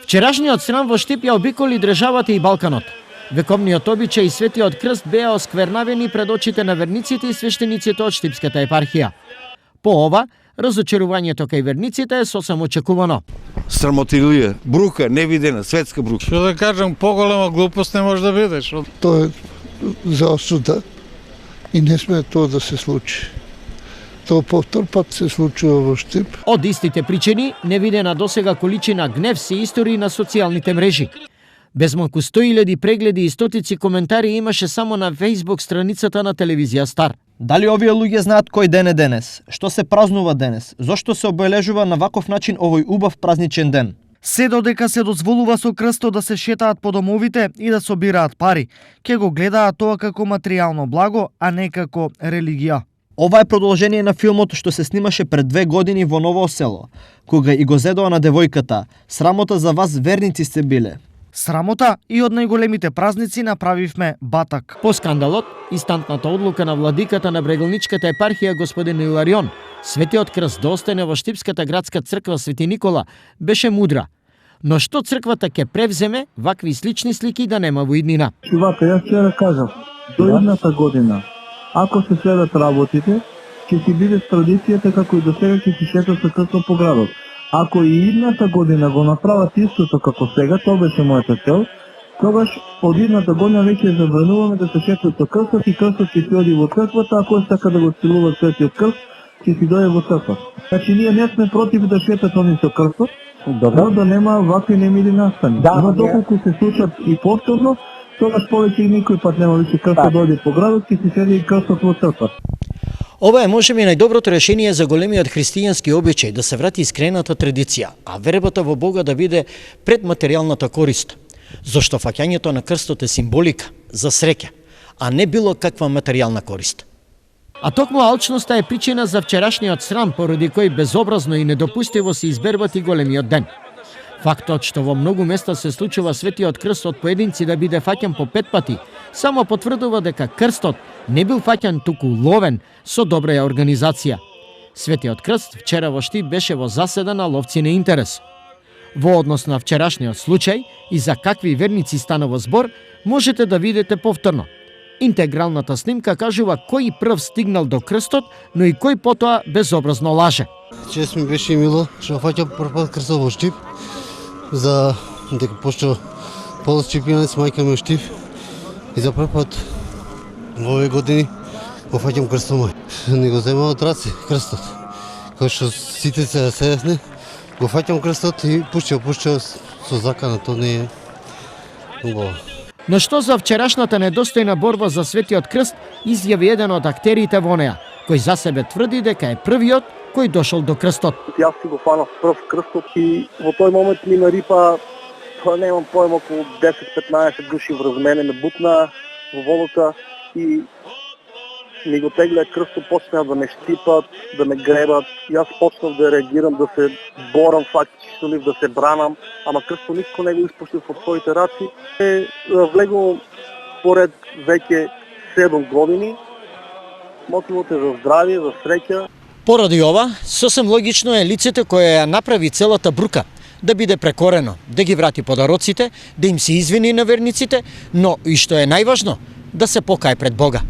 Вчерашниот срам во Штип ја обиколи државата и Балканот. Вековниот обичај и Светиот крст беа осквернавени пред очите на верниците и свештениците од Штипската епархија. По ова, разочарувањето кај верниците е сосем очекувано. Срамотилија, брука, невидена, светска брука. Што да кажам, поголема глупост не може да биде. Тоа е за осуда и не сме тоа да се случи. Тоа повтор пат се случува во Штип. Од истите причини, невидена досега количина гнев се истори на социјалните мрежи. Безмалку 100.000 прегледи и стотици коментари имаше само на Facebook страницата на телевизија Стар. Дали овие луѓе знаат кој ден е денес? Што се празнува денес? Зошто се обележува на ваков начин овој убав празничен ден? Се додека се дозволува со крстот да се шетаат по домовите и да собираат пари, ќе го гледаат тоа како материјално благо, а не како религија. Ова е продолжение на филмот што се снимаше пред 2 години во Ново село, кога и го зедоа на девојката. Срамота за вас верници сте биле. Срамота и од најголемите празници направивме батак. По скандалот, инстантната одлука на владиката на Брегалничката епархија господин Иларион, Светиот крст да остане во Штипската градска црква Свети Никола, беше мудра. Но што црквата ќе превземе вакви слични слики да нема во иднина? Чувака, јас ќе да кажам, до идната година, ако се следат работите, ќе си биде традицијата како и до сега ќе си шетат со крстот по градот. Ако и идната година го направат истото како сега, тоа беше мојата цел, тогаш од идната година веќе забрануваме да се шетат со крстот и крстот ќе си оди во црквата, ако сака да го целува Светиот крст, ќе си дојде во црква. Значи ние не сме против да шетат они со крстот, но да нема вакви немили настани. Но доколку се случат и повторно, тогаш повеќе и никој пат нема веќе крстот да оди по градот, ќе си седи и крстот во црква. Ова е можеби најдоброто решение за големиот христијански обичај да се врати искрената традиција, а вербата во Бога да биде пред материјалната корист. Зошто фаќањето на крстот е символика за среќа, а не било каква материјална корист. А токму алчноста е причина за вчерашниот срам, поради кој безобразно и недопустиво се избербати големиот ден. Фактот што во многу места се случува Светиот крст од поединци да биде фаќан по 5 пати, само потврдува дека крстот не бил фаќан туку ловен со добра организација. Светиот крст вчера во Штип беше во заседа на ловци на интерес. Во однос на вчерашниот случај и за какви верници станува збор, можете да видите повторно. Интегралната снимка кажува кој прв стигнал до крстот, но и кој потоа безобразно лаже. Чест ми беше мило што фаќам прв пат крстот во Штип, за дека пошто полушчипинец мајка ми Штип и за прв пат во овие години го фаќам крстот мој. Не го земам од раци крстот. Кој што сите се седевне, го фаќам крстот и пушчав со закана, тоа не е убаво. Но што за вчерашната недостојна борба за Светиот крст изјави еден од актерите во неа, кој за себе тврди дека е првиот кој дошол до крстот. Јас си го фанав прв крстот и во тој момент ми нарипа, тоа немам појма, околу 10-15 души врз мене ме бутна во водата и ми го теглеа крстот, почнаа да ме штипат, да ме гребат. Јас почнав да реагирам, да се борам фактички со нив, да се бранам, ама крстот никако не го испуштив од своите раци. Влегувам поред веќе 7 години. Мотивот е за здравје, за среќа. Поради ова, сосем логично е лицето кое ја направи целата брука да биде прекорено, да ги врати подароците, да им се извини на верниците, но и што е најважно, да се покае пред Бога.